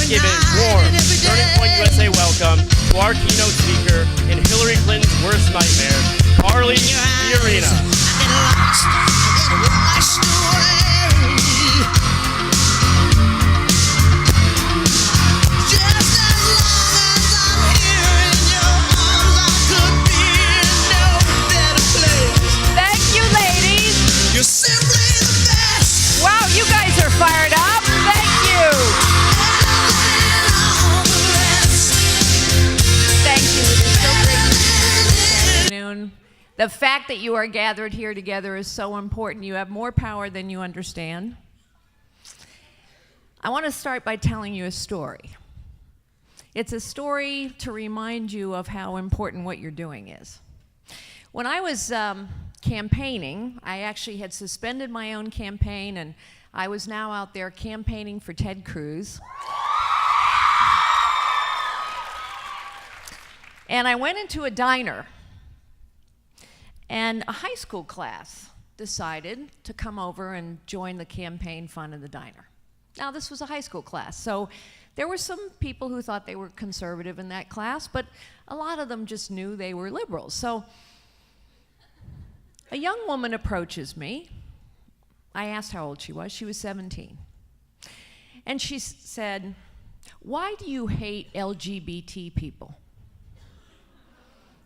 give a warm Turning Point USA welcome to our keynote speaker in Hillary Clinton's worst nightmare, Fiorina. You're simply the best. Wow, you guys are fired up. Thank you. Thank you. It is so great to see you this afternoon. The fact that you are gathered here together is so important. You have more power than you understand. I want to start by telling you a story. It's a story to remind you of how important what you're doing is. When I was campaigning, I actually had suspended my own campaign, and I was now out there campaigning for Ted Cruz. And I went into a diner, and a high school class decided to come over and join the campaign fun in the diner. Now, this was a high school class, so there were some people who thought they were conservative in that class, but a lot of them just knew they were liberals. So a young woman approaches me. I asked how old she was. She was 17. And she said, "Why do you hate LGBT people?"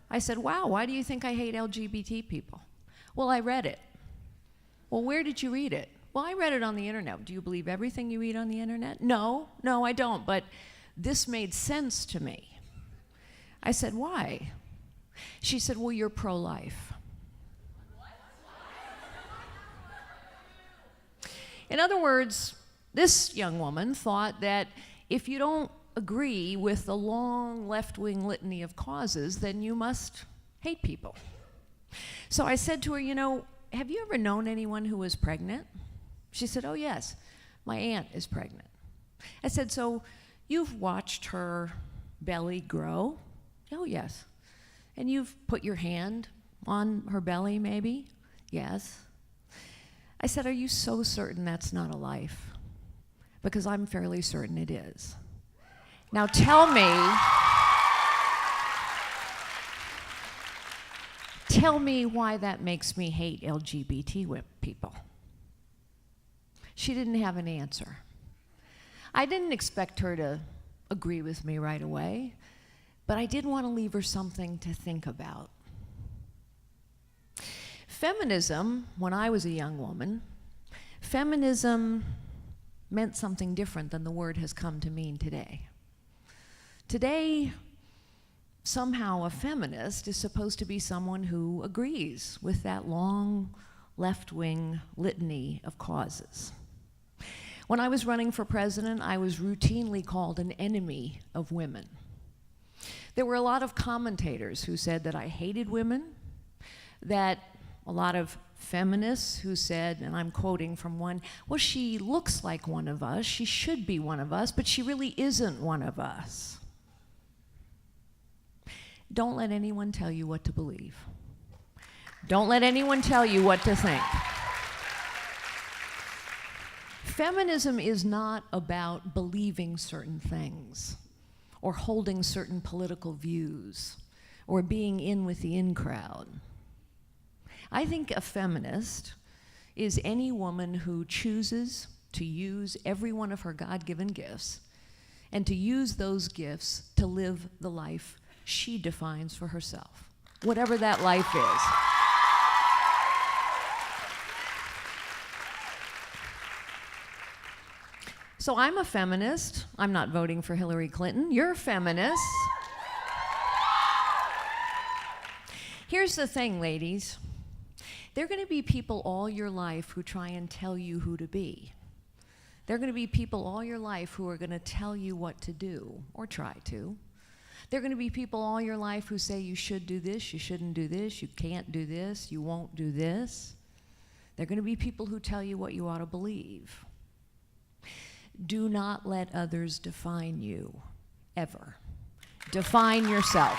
I said, "Wow, why do you think I hate LGBT people?" "Well, I read it." "Well, where did you read it?" "Well, I read it on the internet." "Do you believe everything you read on the internet?" No, I don't, but this made sense to me. I said, "Why?" She said, "Well, you're pro-life." In other words, this young woman thought that if you don't agree with the long left-wing litany of causes, then you must hate people. So I said to her, "You know, have you ever known anyone who was pregnant?" She said, "Oh yes, my aunt is pregnant." I said, "So you've watched her belly grow?" "Oh yes." "And you've put your hand on her belly maybe?" "Yes." I said, "Are you so certain that's not a life?" "Because I'm fairly certain it is." Now tell me why that makes me hate LGBT people. She didn't have an answer. I didn't expect her to agree with me right away, but I did want to leave her something to think about. Feminism, when I was a young woman, feminism meant something different than the word has come to mean today. Today, somehow a feminist is supposed to be someone who agrees with that long left-wing litany of causes. When I was running for president, I was routinely called an enemy of women. There were a lot of commentators who said that I hated women, that a lot of feminists who said, and I'm quoting from one, "Well, she looks like one of us, she should be one of us, but she really isn't one of us." Don't let anyone tell you what to believe. Don't let anyone tell you what to think. Feminism is not about believing certain things, or holding certain political views, or being in with the in crowd. I think a feminist is any woman who chooses to use every one of her God-given gifts and to use those gifts to live the life she defines for herself, whatever that life is. So I'm a feminist. I'm not voting for Hillary Clinton. You're feminists. Here's the thing, ladies. There are going to be people all your life who try and tell you who to be. There are going to be people all your life who are going to tell you what to do, or try to. There are going to be people all your life who say you should do this, you shouldn't do this, you can't do this, you won't do this. There are going to be people who tell you what you ought to believe. Do not let others define you, ever. Define yourself.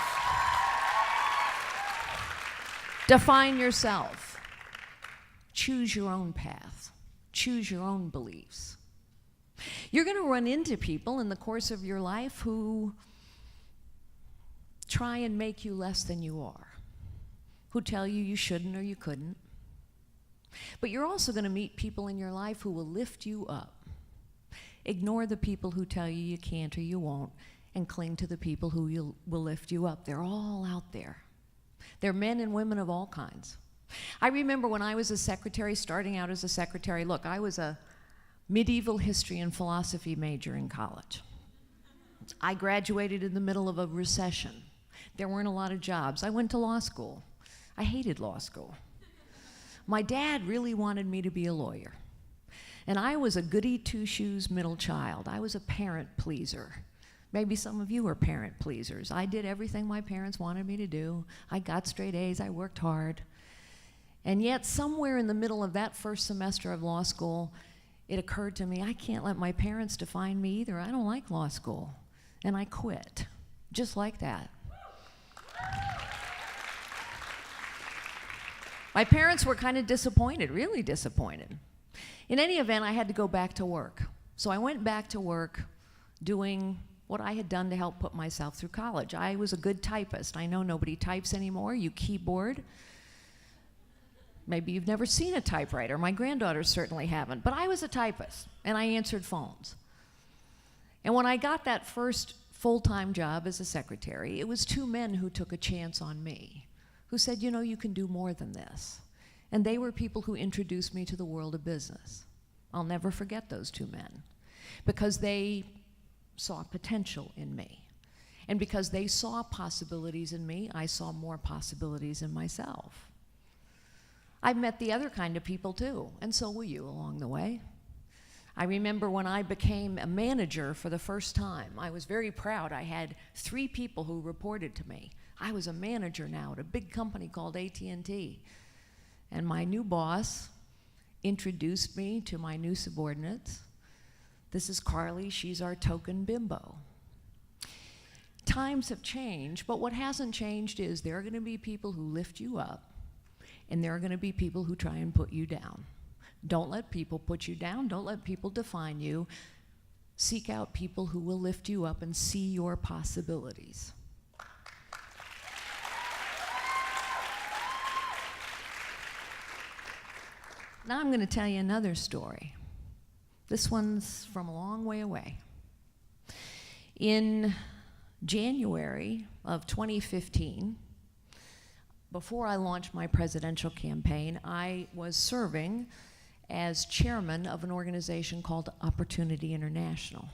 Define yourself. Choose your own path. Choose your own beliefs. You're going to run into people in the course of your life who try and make you less than you are, who tell you you shouldn't or you couldn't. But you're also going to meet people in your life who will lift you up. Ignore the people who tell you you can't or you won't, and cling to the people who will lift you up. They're all out there. They're men and women of all kinds. I remember when I was a secretary, starting out as a secretary, look, I was a medieval history and philosophy major in college. I graduated in the middle of a recession. There weren't a lot of jobs. I went to law school. I hated law school. My dad really wanted me to be a lawyer. And I was a goody two-shoes middle child. I was a parent pleaser. Maybe some of you are parent pleasers. I did everything my parents wanted me to do. I got straight A's. I worked hard. And yet, somewhere in the middle of that first semester of law school, it occurred to me, I can't let my parents define me either. I don't like law school. And I quit, just like that. My parents were kind of disappointed, really disappointed. In any event, I had to go back to work. So I went back to work doing what I had done to help put myself through college. I was a good typist. I know nobody types anymore. You keyboard. Maybe you've never seen a typewriter. My granddaughters certainly haven't. But I was a typist, and I answered phones. And when I got that first full-time job as a secretary, it was two men who took a chance on me, who said, you know, you can do more than this. And they were people who introduced me to the world of business. I'll never forget those two men, because they saw potential in me. And because they saw possibilities in me, I saw more possibilities in myself. I've met the other kind of people too, and so will you along the way. I remember when I became a manager for the first time, I was very proud. I had 3 people who reported to me. I was a manager now at a big company called AT&T. And my new boss introduced me to my new subordinates. This is Carly, she's our token bimbo. Times have changed, but what hasn't changed is there are going to be people who lift you up, and there are going to be people who try and put you down. Don't let people put you down. Don't let people define you. Seek out people who will lift you up and see your possibilities. Now I'm going to tell you another story. This one's from a long way away. In January of 2015, before I launched my presidential campaign, I was serving as chairman of an organization called Opportunity International.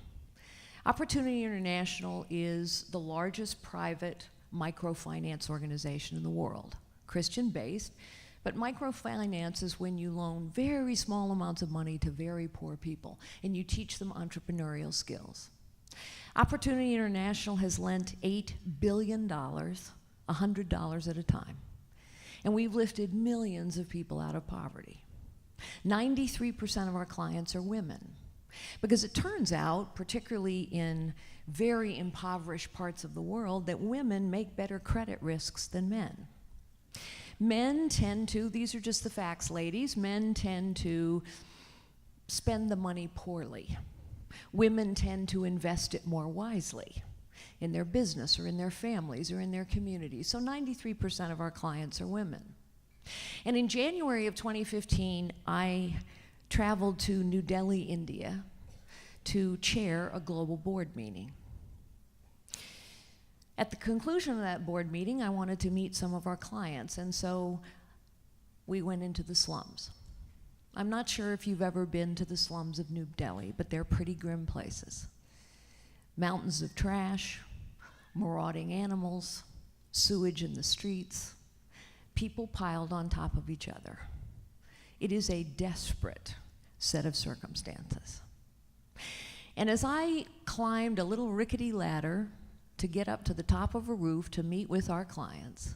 Opportunity International is the largest private microfinance organization in the world, Christian-based, but microfinance is when you loan very small amounts of money to very poor people, and you teach them entrepreneurial skills. Opportunity International has lent $8 billion, $100 at a time. And we've lifted millions of people out of poverty. 93% of our clients are women. Because it turns out, particularly in very impoverished parts of the world, that women make better credit risks than men. Men tend to, these are just the facts, ladies, men tend to spend the money poorly. Women tend to invest it more wisely in their business or in their families or in their communities. So 93% of our clients are women. And in January of 2015, I traveled to New Delhi, India, to chair a global board meeting. At the conclusion of that board meeting, I wanted to meet some of our clients, and so we went into the slums. I'm not sure if you've ever been to the slums of New Delhi, but they're pretty grim places. Mountains of trash, marauding animals, sewage in the streets, people piled on top of each other. It is a desperate set of circumstances. And as I climbed a little rickety ladder to get up to the top of a roof to meet with our clients,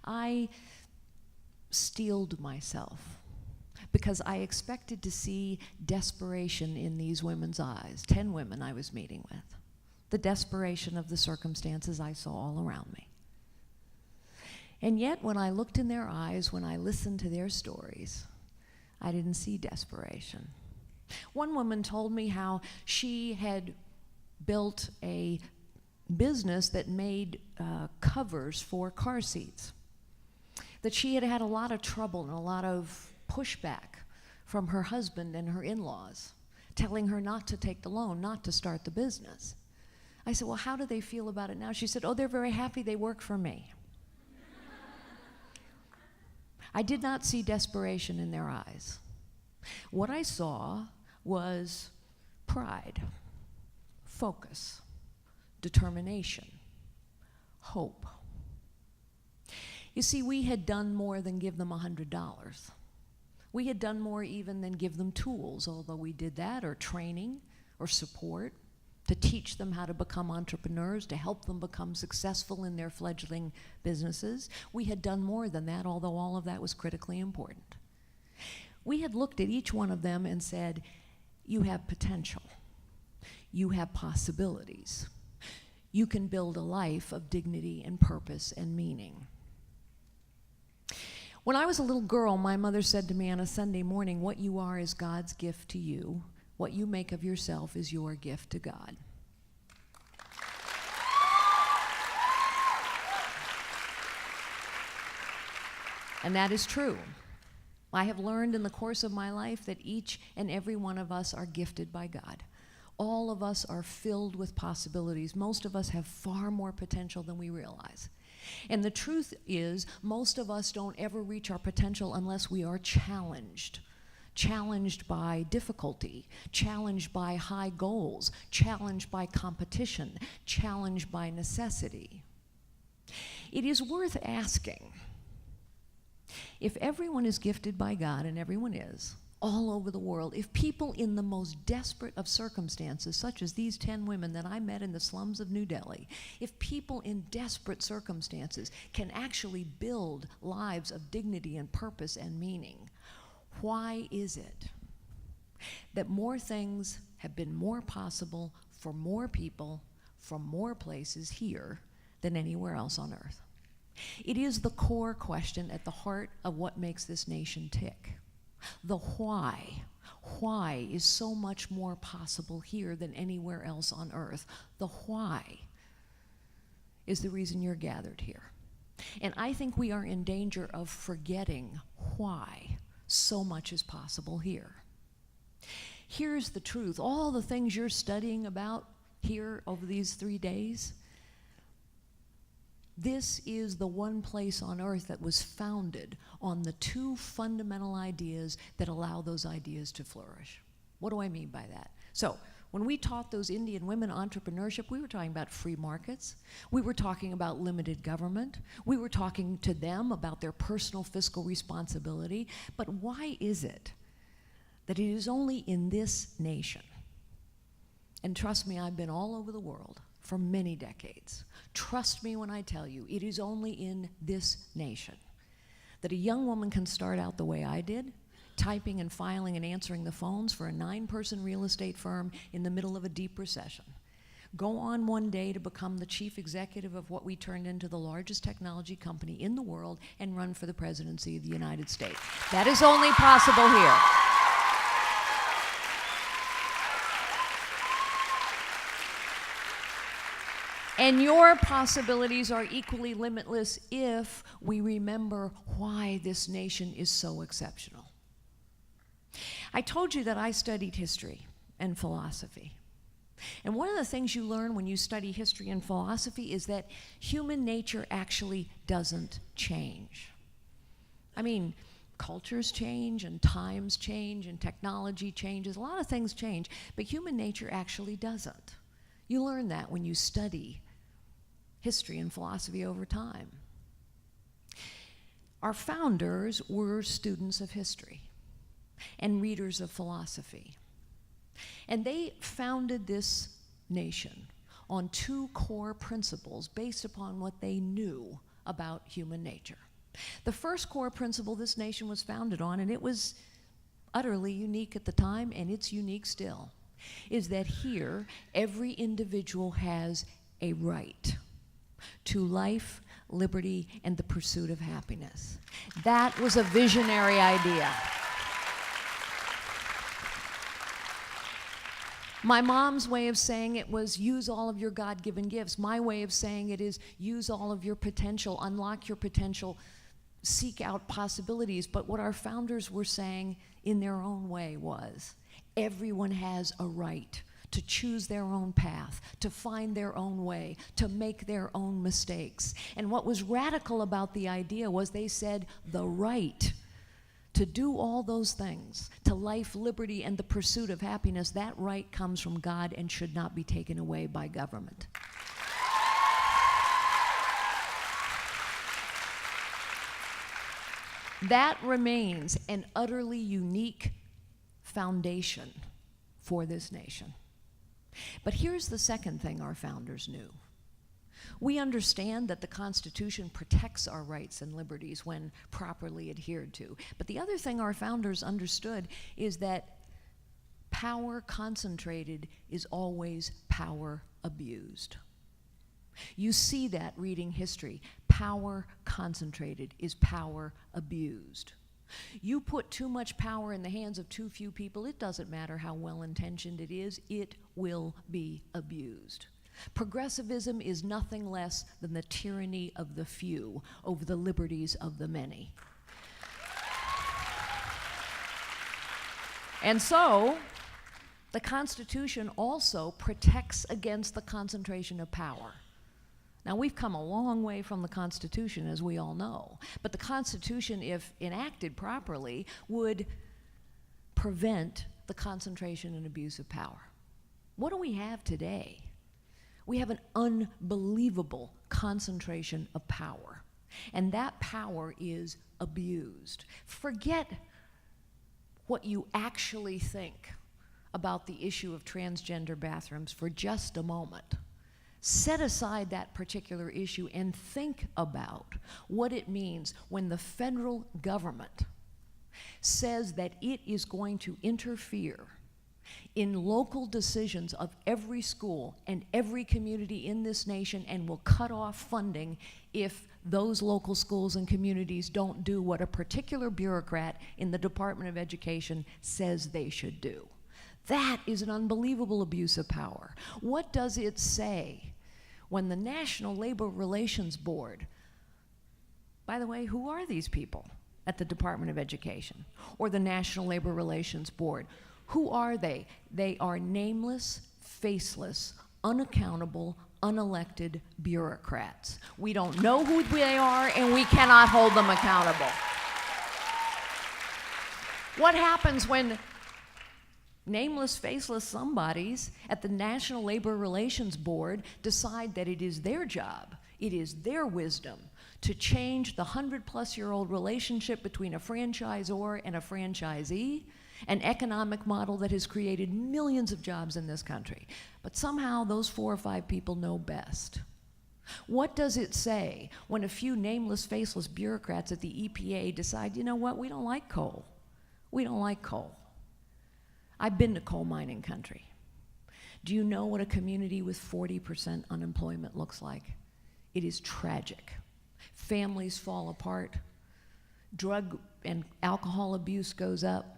I steeled myself because I expected to see desperation in these women's eyes. 10 women I was meeting with. The desperation of the circumstances I saw all around me. And yet, when I looked in their eyes, when I listened to their stories, I didn't see desperation. One woman told me how she had built a business that made covers for car seats, that she had had a lot of trouble and a lot of pushback from her husband and her in-laws, telling her not to take the loan, not to start the business. I said, well, how do they feel about it now? She said, oh, they're very happy they work for me. I did not see desperation in their eyes. What I saw was pride, focus, determination, hope. You see, we had done more than give them $100. We had done more even than give them tools, although we did that, or training, or support, to teach them how to become entrepreneurs, to help them become successful in their fledgling businesses. We had done more than that, although all of that was critically important. We had looked at each one of them and said, you have potential. You have possibilities. You can build a life of dignity and purpose and meaning. When I was a little girl, my mother said to me on a Sunday morning, what you are is God's gift to you. What you make of yourself is your gift to God. And that is true. I have learned in the course of my life that each and every one of us are gifted by God. All of us are filled with possibilities. Most of us have far more potential than we realize. And the truth is, most of us don't ever reach our potential unless we are challenged. Challenged by difficulty, challenged by high goals, challenged by competition, challenged by necessity. It is worth asking, if everyone is gifted by God, and everyone is, all over the world, if people in the most desperate of circumstances, such as these 10 women that I met in the slums of New Delhi, if people in desperate circumstances can actually build lives of dignity and purpose and meaning, why is it that more things have been more possible for more people from more places here than anywhere else on earth? It is the core question at the heart of what makes this nation tick. The why. Why is so much more possible here than anywhere else on earth? The why is the reason you're gathered here. And I think we are in danger of forgetting why so much is possible here. Here's the truth. All the things you're studying about here over these 3 days, this is the one place on earth that was founded on the two fundamental ideas that allow those ideas to flourish. What do I mean by that? So, when we taught those Indian women entrepreneurship, we were talking about free markets. We were talking about limited government. We were talking to them about their personal fiscal responsibility. But why is it that it is only in this nation, and trust me, I've been all over the world for many decades. Trust me when I tell you, it is only in this nation that a young woman can start out the way I did, typing and filing and answering the phones for a 9-person real estate firm in the middle of a deep recession. Go on one day to become the chief executive of what we turned into the largest technology company in the world and run for the presidency of the United States. That is only possible here. And your possibilities are equally limitless if we remember why this nation is so exceptional. I told you that I studied history and philosophy. And one of the things you learn when you study history and philosophy is that human nature actually doesn't change. I mean, cultures change and times change and technology changes. A lot of things change, but human nature actually doesn't. You learn that when you study history and philosophy over time. Our founders were students of history and readers of philosophy. And they founded this nation on two core principles based upon what they knew about human nature. The first core principle this nation was founded on, and it was utterly unique at the time, and it's unique still, is that here every individual has a right to life, liberty, and the pursuit of happiness. That was a visionary idea. My mom's way of saying it was use all of your God-given gifts. My way of saying it is use all of your potential, unlock your potential, seek out possibilities. But what our founders were saying in their own way was everyone has a right to choose their own path, to find their own way, to make their own mistakes. And what was radical about the idea was they said the right to do all those things, to life, liberty, and the pursuit of happiness, that right comes from God and should not be taken away by government. That remains an utterly unique foundation for this nation. But here's the second thing our founders knew. We understand that the Constitution protects our rights and liberties when properly adhered to. But the other thing our founders understood is that power concentrated is always power abused. You see that reading history. Power concentrated is power abused. You put too much power in the hands of too few people, it doesn't matter how well-intentioned it is, it will be abused. Progressivism is nothing less than the tyranny of the few over the liberties of the many. And so, the Constitution also protects against the concentration of power. Now, we've come a long way from the Constitution, as we all know, but the Constitution, if enacted properly, would prevent the concentration and abuse of power. What do we have today? We have an unbelievable concentration of power, and that power is abused. Forget what you actually think about the issue of transgender bathrooms for just a moment. Set aside that particular issue and think about what it means when the federal government says that it is going to interfere in local decisions of every school and every community in this nation and will cut off funding if those local schools and communities don't do what a particular bureaucrat in the Department of Education says they should do. That is an unbelievable abuse of power. What does it say when the National Labor Relations Board, by the way, who are these people at the Department of Education or the National Labor Relations Board? Who are they? They are nameless, faceless, unaccountable, unelected bureaucrats. We don't know who they are, and we cannot hold them accountable. What happens when nameless, faceless somebodies at the National Labor Relations Board decide that it is their job, it is their wisdom to change the 100-plus-year-old relationship between a franchisor and a franchisee, an economic model that has created millions of jobs in this country? But somehow those 4 or 5 people know best. What does it say when a few nameless, faceless bureaucrats at the EPA decide, you know what, we don't like coal. We don't like coal. I've been to coal mining country. Do you know what a community with 40% unemployment looks like? It is tragic. Families fall apart. Drug and alcohol abuse goes up.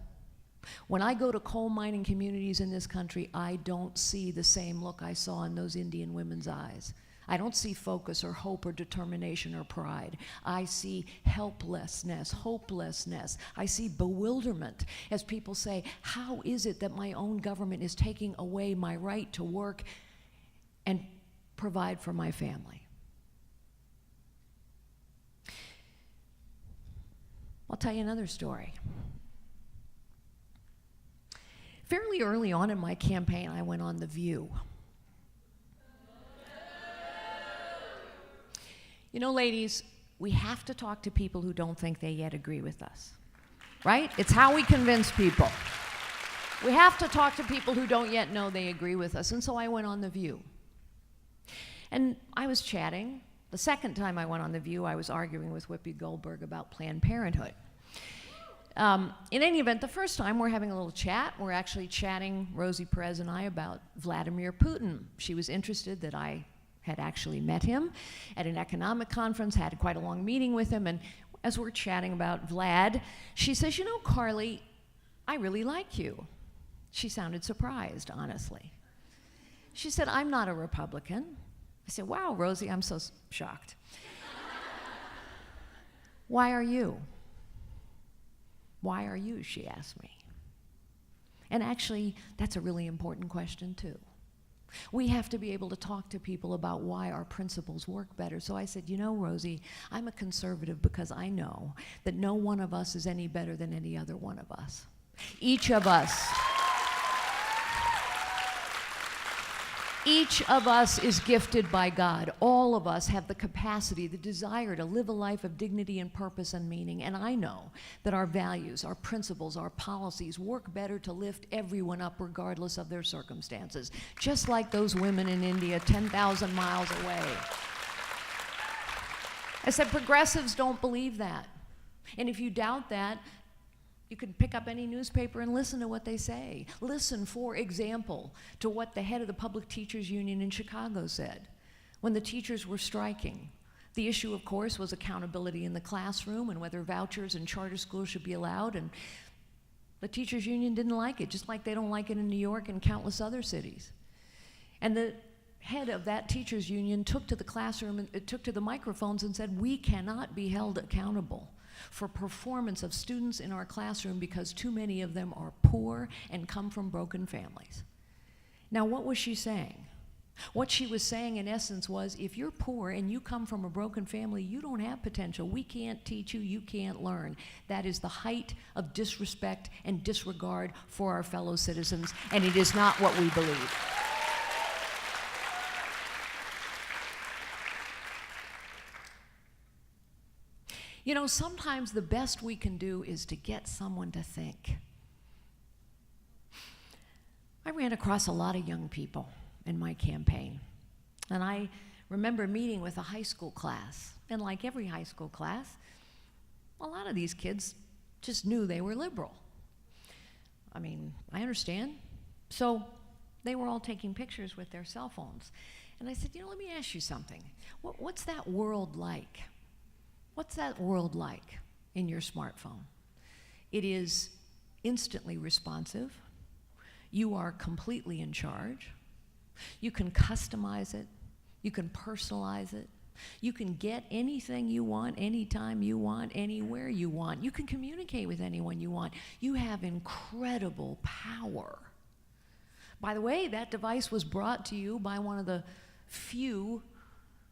When I go to coal mining communities in this country, I don't see the same look I saw in those Indian women's eyes. I don't see focus or hope or determination or pride. I see helplessness, hopelessness. I see bewilderment as people say, how is it that my own government is taking away my right to work and provide for my family? I'll tell you another story. Fairly early on in my campaign, I went on The View. You know, ladies, we have to talk to people who don't think they yet agree with us, right? It's how we convince people. We have to talk to people who don't yet know they agree with us, and so I went on The View. And I was chatting. The second time I went on The View, I was arguing with Whoopi Goldberg about Planned Parenthood. In any event, the first time we're having a little chat. We're actually chatting, Rosie Perez and I, about Vladimir Putin. She was interested that I had actually met him at an economic conference, had quite a long meeting with him, and as we're chatting about Vlad, she says, you know, Carly, I really like you. She sounded surprised, honestly. She said, I'm not a Republican. I said, wow, Rosie, I'm so shocked. Why are you? Why are you, she asked me. And actually, that's a really important question too. We have to be able to talk to people about why our principles work better. So I said, you know, Rosie, I'm a conservative because I know that no one of us is any better than any other one of us. Each of us is gifted by God. All of us have the capacity, the desire to live a life of dignity and purpose and meaning. And I know that our values, our principles, our policies work better to lift everyone up regardless of their circumstances. Just like those women in India 10,000 miles away. I said, progressives don't believe that. And if you doubt that, you can pick up any newspaper and listen to what they say. Listen, for example, to what the head of the Public Teachers Union in Chicago said when the teachers were striking. The issue, of course, was accountability in the classroom and whether vouchers in charter schools should be allowed. And the teachers union didn't like it, just like they don't like it in New York and countless other cities. And the head of that teachers union took to the classroom and took to the microphones and said, we cannot be held accountable for performance of students in our classroom because too many of them are poor and come from broken families. Now, what was she saying? What she was saying in essence was, if you're poor and you come from a broken family, you don't have potential. We can't teach you, you can't learn. That is the height of disrespect and disregard for our fellow citizens, and it is not what we believe. You know, sometimes the best we can do is to get someone to think. I ran across a lot of young people in my campaign, and I remember meeting with a high school class, and like every high school class, a lot of these kids just knew they were liberal. I mean, I understand. So they were all taking pictures with their cell phones. And I said, you know, let me ask you something. What's that world like? What's that world like in your smartphone? It is instantly responsive. You are completely in charge. You can customize it. You can personalize it. You can get anything you want, anytime you want, anywhere you want. You can communicate with anyone you want. You have incredible power. By the way, that device was brought to you by one of the few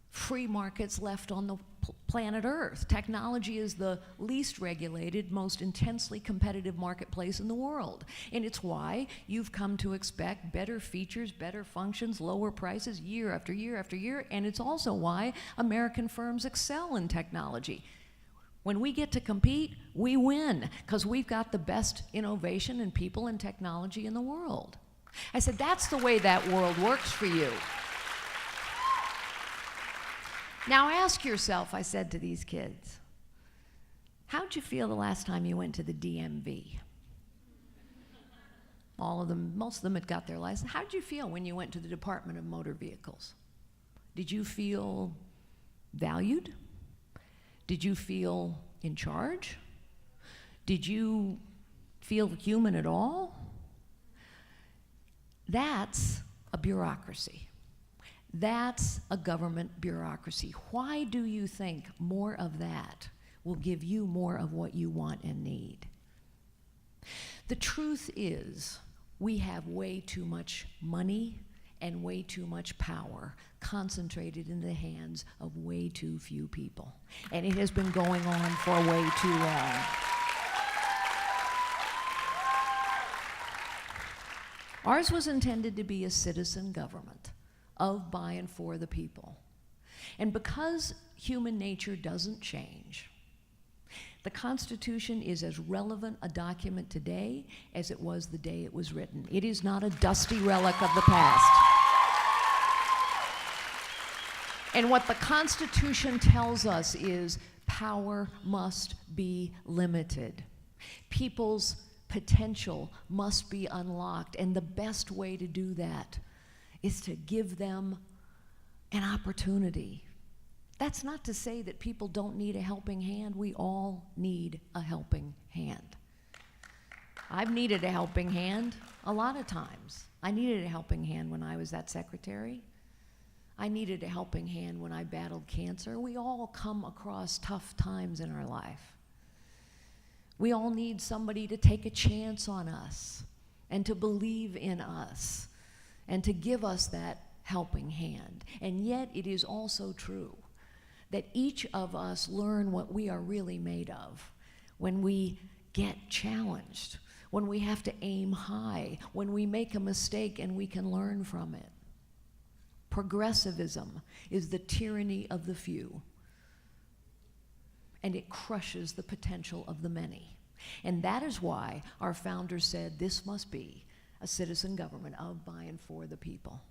free markets left on the planet Earth. Technology is the least regulated, most intensely competitive marketplace in the world. And it's why you've come to expect better features, better functions, lower prices year after year after year. And it's also why American firms excel in technology. When we get to compete, we win, because we've got the best innovation and people and technology in the world. I said, that's the way that world works for you. Now ask yourself, I said to these kids, how'd you feel the last time you went to the DMV? All of them, most of them had got their license. How'd you feel when you went to the Department of Motor Vehicles? Did you feel valued? Did you feel in charge? Did you feel human at all? That's a bureaucracy. That's a government bureaucracy. Why do you think more of that will give you more of what you want and need? The truth is, we have way too much money and way too much power concentrated in the hands of way too few people. And it has been going on for way too long. Ours was intended to be a citizen government of, by, and for the people. And because human nature doesn't change, the Constitution is as relevant a document today as it was the day it was written. It is not a dusty relic of the past. And what the Constitution tells us is power must be limited. People's potential must be unlocked, and the best way to do that is to give them an opportunity. That's not to say that people don't need a helping hand. We all need a helping hand. I've needed a helping hand a lot of times. I needed a helping hand when I was that secretary. I needed a helping hand when I battled cancer. We all come across tough times in our life. We all need somebody to take a chance on us and to believe in us and to give us that helping hand. And yet it is also true that each of us learn what we are really made of when we get challenged, when we have to aim high, when we make a mistake and we can learn from it. Progressivism is the tyranny of the few, and it crushes the potential of the many. And that is why our founders said this must be a citizen government of, by, and for the people.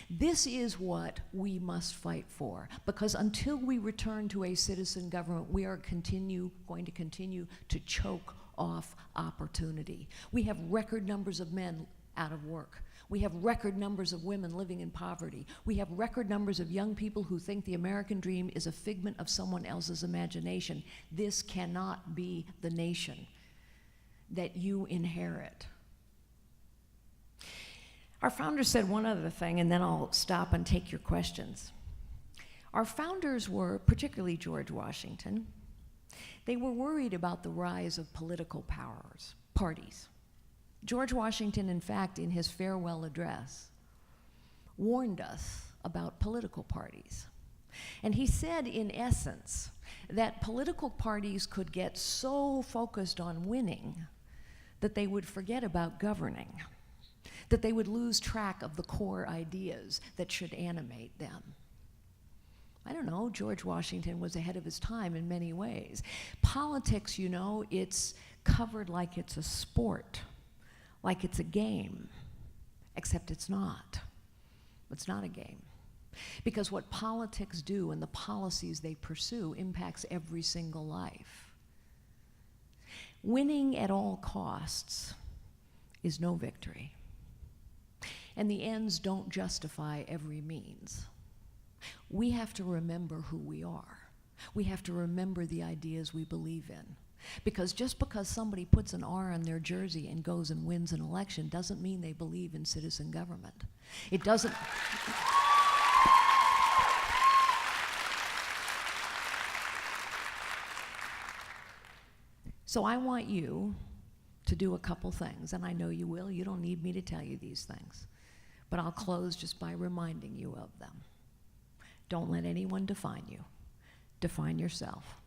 This is what we must fight for, because until we return to a citizen government, we are going to continue to choke off opportunity. We have record numbers of men out of work. We have record numbers of women living in poverty. We have record numbers of young people who think the American dream is a figment of someone else's imagination. This cannot be the nation that you inherit. Our founders said one other thing, and then I'll stop and take your questions. Our founders were, particularly George Washington, they were worried about the rise of political parties. George Washington, in fact, in his farewell address, warned us about political parties. And he said, in essence, that political parties could get so focused on winning that they would forget about governing, that they would lose track of the core ideas that should animate them. I don't know, George Washington was ahead of his time in many ways. Politics, you know, it's covered like it's a sport, like it's a game, except it's not. It's not a game. Because what politics do and the policies they pursue impacts every single life. Winning at all costs is no victory. And the ends don't justify every means. We have to remember who we are. We have to remember the ideas we believe in. Because just because somebody puts an R on their jersey and goes and wins an election doesn't mean they believe in citizen government. It doesn't. So I want you to do a couple things, and I know you will. You don't need me to tell you these things. But I'll close just by reminding you of them. Don't let anyone define you. Define yourself.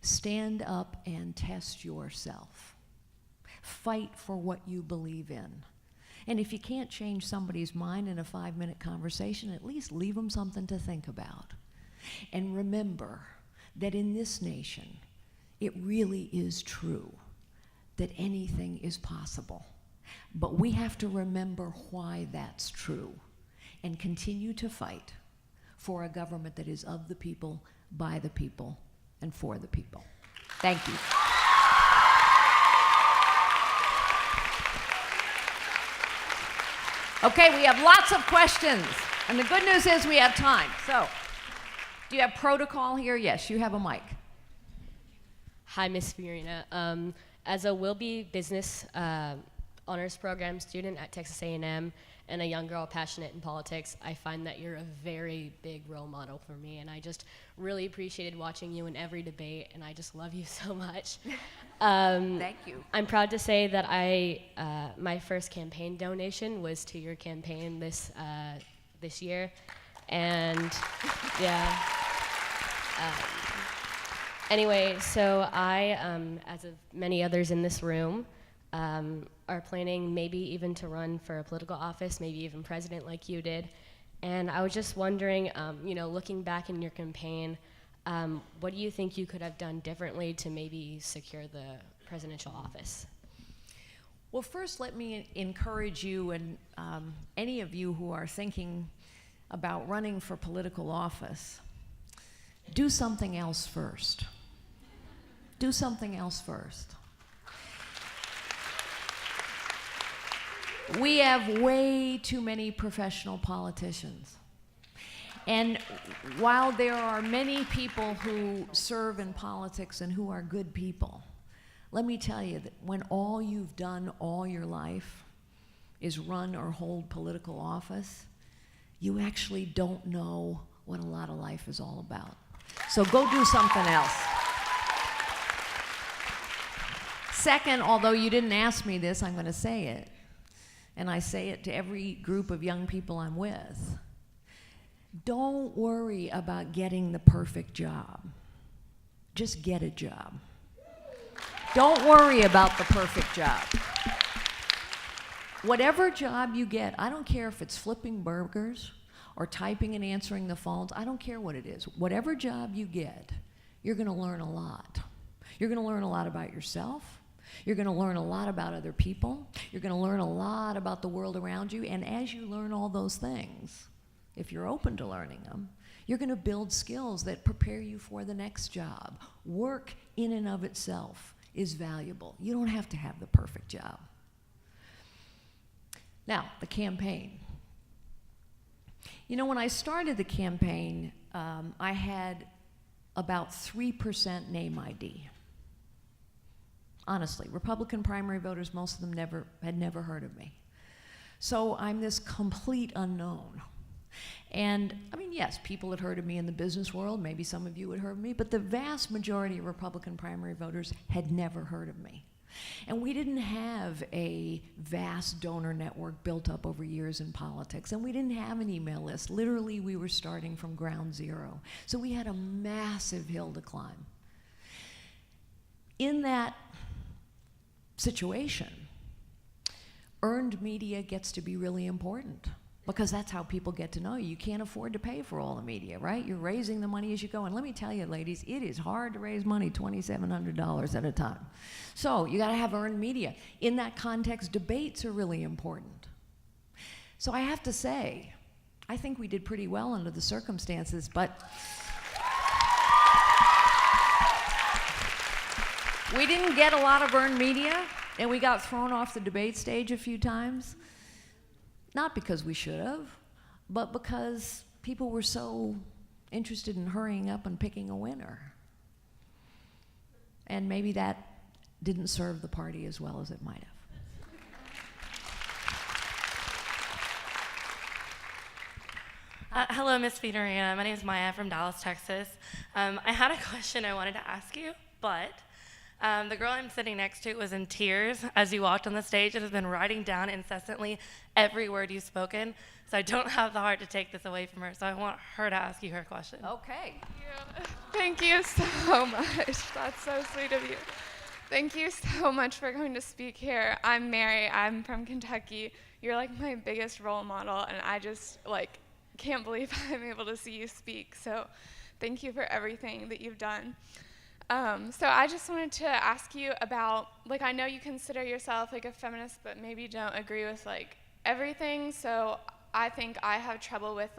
Stand up and test yourself. Fight for what you believe in. And if you can't change somebody's mind in a 5-minute conversation, at least leave them something to think about. And remember that in this nation, it really is true that anything is possible. But we have to remember why that's true and continue to fight for a government that is of the people, by the people, and for the people. Thank you. Okay, we have lots of questions. And the good news is we have time. So, do you have protocol here? Yes, you have a mic. Hi, Miss Fiorina. As a will-be business honors program student at Texas A&M and a young girl passionate in politics, I find that you're a very big role model for me, and I just really appreciated watching you in every debate, and I just love you so much. Thank you. I'm proud to say that my first campaign donation was to your campaign this year, and yeah. Anyway, so I, as of many others in this room, are planning maybe even to run for a political office, maybe even president like you did. And I was just wondering, looking back in your campaign, what do you think you could have done differently to maybe secure the presidential office? Well, first, let me encourage you and any of you who are thinking about running for political office, do something else first. Do something else first. We have way too many professional politicians. And while there are many people who serve in politics and who are good people, let me tell you that when all you've done all your life is run or hold political office, you actually don't know what a lot of life is all about. So go do something else. Second, although you didn't ask me this, I'm going to say it. And I say it to every group of young people I'm with. Don't worry about getting the perfect job. Just get a job. Don't worry about the perfect job. Whatever job you get, I don't care if it's flipping burgers or typing and answering the phones, I don't care what it is. Whatever job you get, you're going to learn a lot. You're going to learn a lot about yourself. You're going to learn a lot about other people. You're going to learn a lot about the world around you. And as you learn all those things, if you're open to learning them, you're going to build skills that prepare you for the next job. Work in and of itself is valuable. You don't have to have the perfect job. Now, the campaign. You know, when I started the campaign, I had about 3% name ID. Honestly, Republican primary voters, most of them had never heard of me. So I'm this complete unknown. And I mean, yes, people had heard of me in the business world, maybe some of you had heard of me, but the vast majority of Republican primary voters had never heard of me. And we didn't have a vast donor network built up over years in politics, and we didn't have an email list. Literally, we were starting from ground zero. So we had a massive hill to climb. In that situation, earned media gets to be really important because that's how people get to know you. You can't afford to pay for all the media, right? You're raising the money as you go. And let me tell you, ladies, it is hard to raise money, $2,700 at a time. So you got to have earned media. In that context, debates are really important. So I have to say, I think we did pretty well under the circumstances, but we didn't get a lot of earned media, and we got thrown off the debate stage a few times. Not because we should have, but because people were so interested in hurrying up and picking a winner. And maybe that didn't serve the party as well as it might have. Hello, Miss Fiorina. My name is Maya from Dallas, Texas. I had a question I wanted to ask you, but the girl I'm sitting next to was in tears as you walked on the stage and has been writing down incessantly every word you've spoken. So I don't have the heart to take this away from her. So I want her to ask you her question. Okay. Thank you so much. That's so sweet of you. Thank you so much for coming to speak here. I'm Mary. I'm from Kentucky. You're like my biggest role model, and I just can't believe I'm able to see you speak. So thank you for everything that you've done. So I just wanted to ask you about, I know you consider yourself a feminist, but maybe don't agree with everything. So I think I have trouble with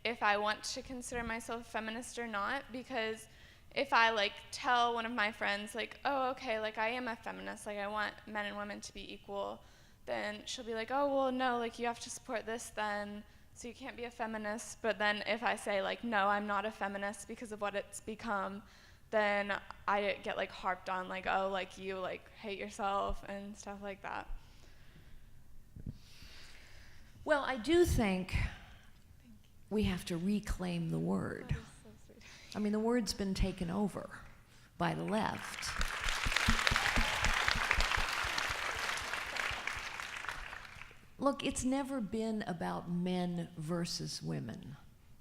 if I want to consider myself a feminist or not, because if I tell one of my friends oh, okay, I am a feminist, I want men and women to be equal, then she'll be oh, well, no, you have to support this then, so you can't be a feminist. But then if I say no, I'm not a feminist because of what it's become, then I get harped on oh, you hate yourself and stuff like that. Well, I do think we have to reclaim the word. That is so sweet. I mean, the word's been taken over by the left. Look, it's never been about men versus women.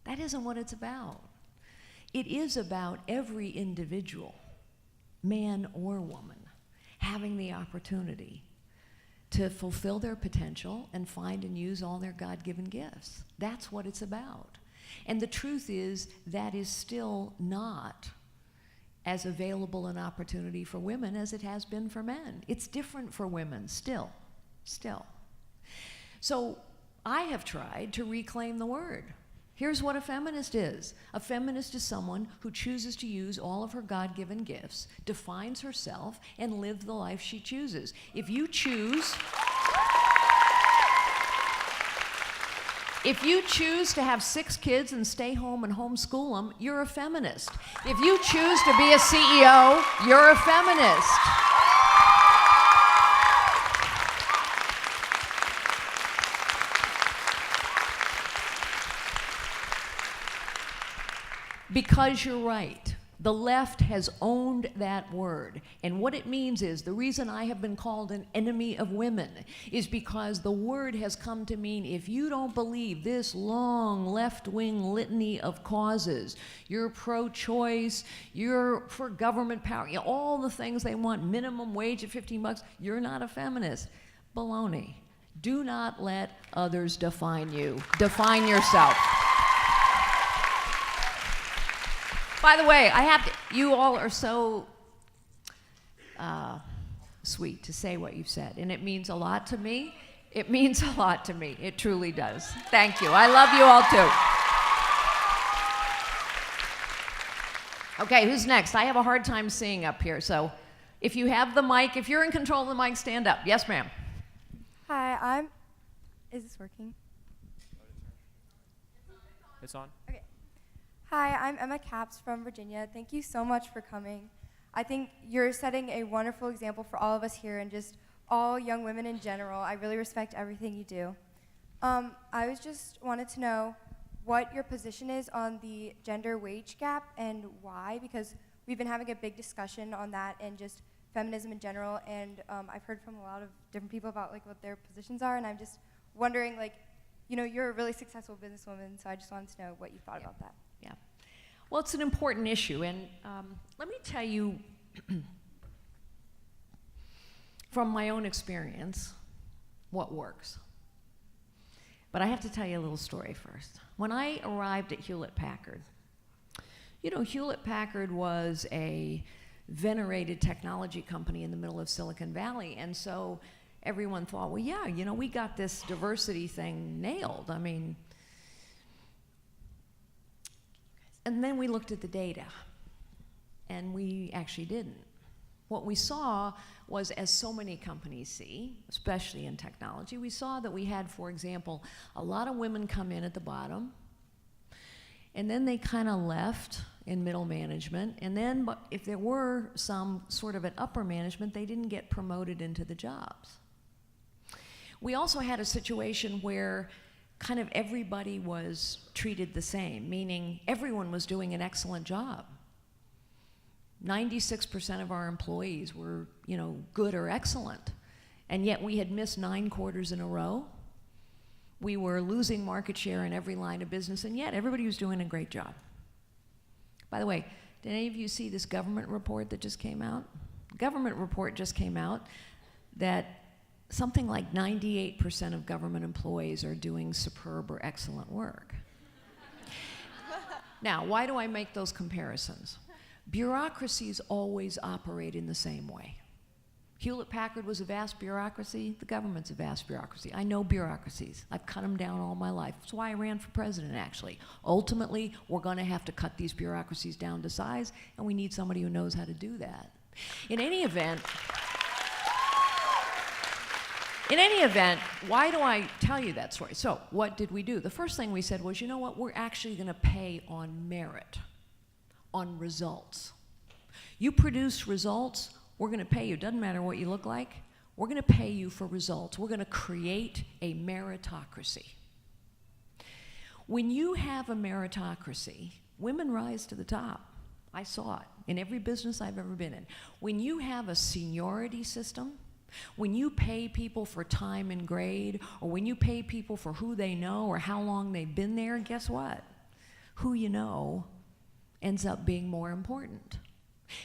That isn't what it's about. It is about every individual, man or woman, having the opportunity to fulfill their potential and find and use all their God-given gifts. That's what it's about. And the truth is, that is still not as available an opportunity for women as it has been for men. It's different for women, still. So I have tried to reclaim the word. Here's what a feminist is. A feminist is someone who chooses to use all of her God-given gifts, defines herself, and live the life she chooses. If you choose to have 6 kids and stay home and homeschool them, you're a feminist. If you choose to be a CEO, you're a feminist. Because you're right. The left has owned that word. And what it means is, the reason I have been called an enemy of women is because the word has come to mean, if you don't believe this long left-wing litany of causes, you're pro-choice, you're for government power, all the things they want, minimum wage at $15, you're not a feminist. Baloney. Do not let others define you. Define yourself. By the way, you all are so sweet to say what you've said, and it means a lot to me. It means a lot to me. It truly does. Thank you. I love you all too. Okay, who's next? I have a hard time seeing up here, so if you have the mic, if you're in control of the mic, stand up. Yes, ma'am. Hi, is this working? It's on. Okay. Hi, I'm Emma Capps from Virginia. Thank you so much for coming. I think you're setting a wonderful example for all of us here and just all young women in general. I really respect everything you do. I just wanted to know what your position is on the gender wage gap and why, because we've been having a big discussion on that and just feminism in general, and I've heard from a lot of different people about what their positions are, and I'm just wondering, you're a really successful businesswoman, so I just wanted to know what you thought about that. Yeah. Well, it's an important issue, and let me tell you from my own experience what works. But I have to tell you a little story first. When I arrived at Hewlett-Packard, Hewlett-Packard was a venerated technology company in the middle of Silicon Valley, and so everyone thought, well, yeah, we got this diversity thing nailed. I mean, and then we looked at the data, and we actually didn't. What we saw was, as so many companies see, especially in technology, we saw that we had, for example, a lot of women come in at the bottom, and then they kind of left in middle management, and then if there were some sort of an upper management, they didn't get promoted into the jobs. We also had a situation where kind of everybody was treated the same, meaning everyone was doing an excellent job. 96% of our employees were, good or excellent, and yet we had missed 9 quarters in a row. We were losing market share in every line of business, and yet everybody was doing a great job. By the way, did any of you see this government report that just came out? Government report just came out that something like 98% of government employees are doing superb or excellent work. Now, why do I make those comparisons? Bureaucracies always operate in the same way. Hewlett-Packard was a vast bureaucracy. The government's a vast bureaucracy. I know bureaucracies. I've cut them down all my life. That's why I ran for president, actually. Ultimately, we're going to have to cut these bureaucracies down to size, and we need somebody who knows how to do that. In any event, why do I tell you that story? So, what did we do? The first thing we said was, you know what? We're actually going to pay on merit, on results. You produce results, we're going to pay you. Doesn't matter what you look like. We're going to pay you for results. We're going to create a meritocracy. When you have a meritocracy, women rise to the top. I saw it in every business I've ever been in. When you have a seniority system, when you pay people for time and grade, or when you pay people for who they know or how long they've been there, guess what? Who you know ends up being more important.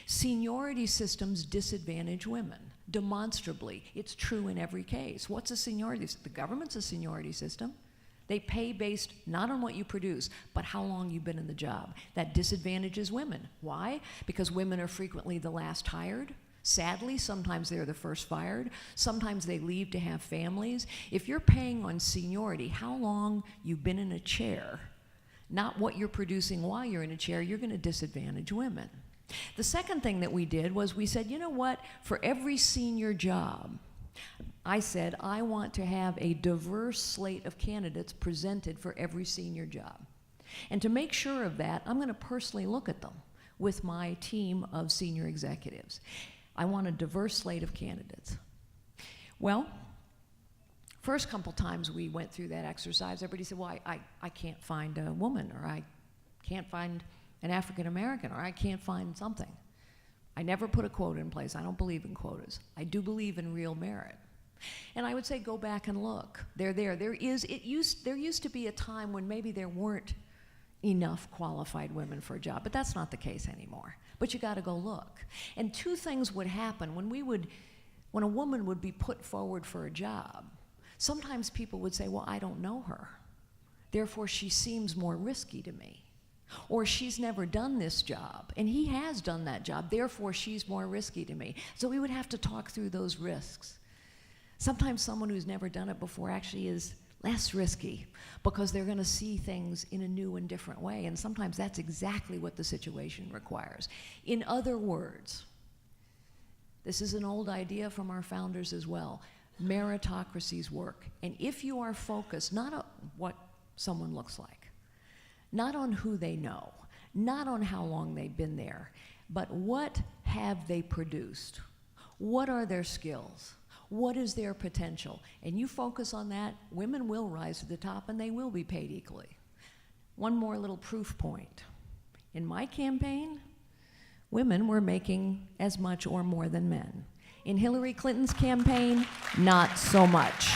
Seniority systems disadvantage women, demonstrably. It's true in every case. What's a seniority system? The government's a seniority system. They pay based not on what you produce, but how long you've been in the job. That disadvantages women. Why? Because women are frequently the last hired. Sadly, sometimes they're the first fired. Sometimes they leave to have families. If you're paying on seniority, how long you've been in a chair, not what you're producing while you're in a chair, you're going to disadvantage women. The second thing that we did was we said, you know what, for every senior job, I said, I want to have a diverse slate of candidates presented for every senior job. And to make sure of that, I'm going to personally look at them with my team of senior executives. I want a diverse slate of candidates. Well, first couple times we went through that exercise, everybody said, well, I can't find a woman, or I can't find an African American, or I can't find something. I never put a quota in place. I don't believe in quotas. I do believe in real merit. And I would say go back and look. They're there. There used to be a time when maybe there weren't enough qualified women for a job, but that's not the case anymore. But you got to go look. And two things would happen when a woman would be put forward for a job. Sometimes people would say, well, I don't know her. Therefore, she seems more risky to me. Or she's never done this job, and he has done that job. Therefore, she's more risky to me. So we would have to talk through those risks. Sometimes someone who's never done it before actually is less risky because they're going to see things in a new and different way, and sometimes that's exactly what the situation requires. In other words, this is an old idea from our founders as well. Meritocracies work. And if you are focused not on what someone looks like, not on who they know, not on how long they've been there, but what have they produced? What are their skills? What is their potential? And you focus on that, women will rise to the top and they will be paid equally. One more little proof point. In my campaign, women were making as much or more than men. In Hillary Clinton's campaign, not so much.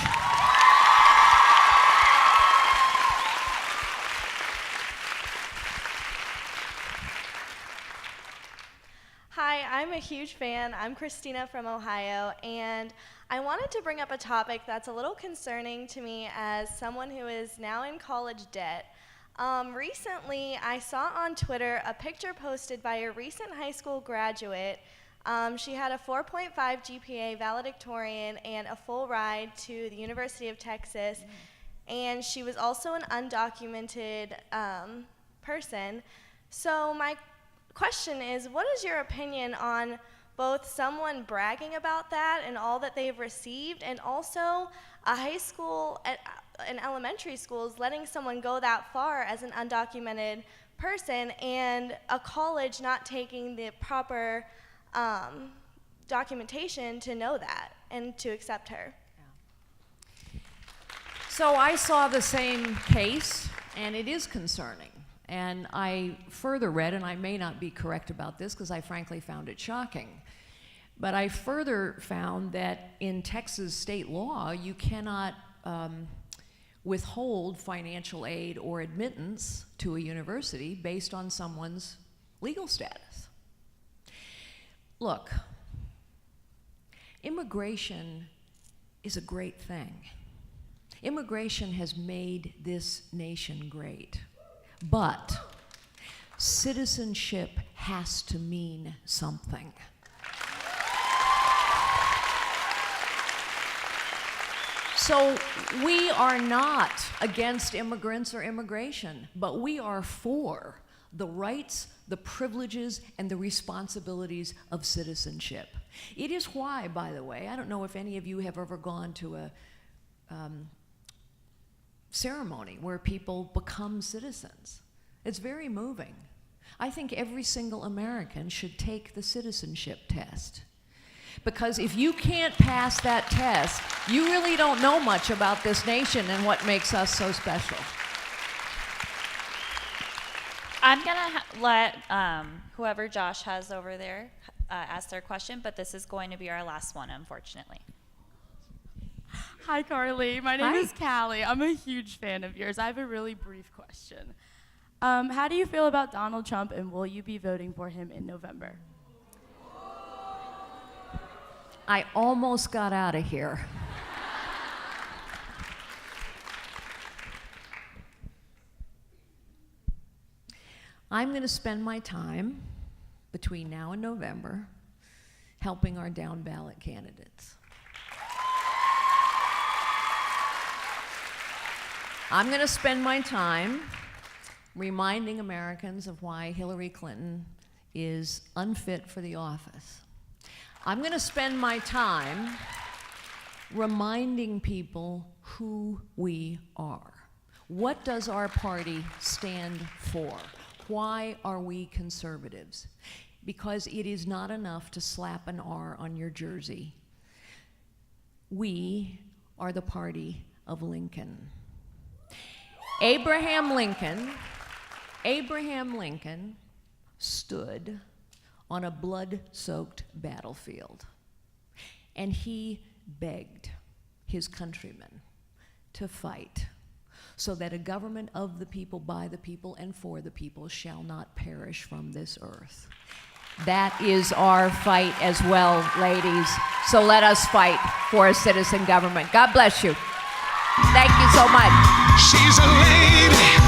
Hi, I'm a huge fan. I'm Christina from Ohio, and I wanted to bring up a topic that's a little concerning to me as someone who is now in college debt. Recently, I saw on Twitter a picture posted by a recent high school graduate. She had a 4.5 GPA valedictorian and a full ride to the University of Texas, and she was also an undocumented person. So my question is, what is your opinion on both someone bragging about that and all that they've received, and also a high school and elementary schools letting someone go that far as an undocumented person, and a college not taking the proper documentation to know that and to accept her? So I saw the same case, and it is concerning. And I further read, and I may not be correct about this because I frankly found it shocking, but I further found that in Texas state law, you cannot withhold financial aid or admittance to a university based on someone's legal status. Look, immigration is a great thing. Immigration has made this nation great. But citizenship has to mean something. So we are not against immigrants or immigration, but we are for the rights, the privileges, and the responsibilities of citizenship. It is why, by the way, I don't know if any of you have ever gone to a ceremony where people become citizens. It's very moving. I think every single American should take the citizenship test. Because if you can't pass that test, you really don't know much about this nation and what makes us so special. I'm gonna let whoever Josh has over there ask their question, but this is going to be our last one, unfortunately. Hi, Carly. My name is Callie. I'm a huge fan of yours. I have a really brief question. How do you feel about Donald Trump, and will you be voting for him in November? I almost got out of here. I'm going to spend my time between now and November helping our down ballot candidates. I'm going to spend my time reminding Americans of why Hillary Clinton is unfit for the office. I'm going to spend my time reminding people who we are. What does our party stand for? Why are we conservatives? Because it is not enough to slap an R on your jersey. We are the party of Lincoln. Abraham Lincoln stood on a blood-soaked battlefield, and he begged his countrymen to fight so that a government of the people, by the people, and for the people shall not perish from this earth. That is our fight as well, ladies. So let us fight for a citizen government. God bless you. Thank you so much. She's a lady.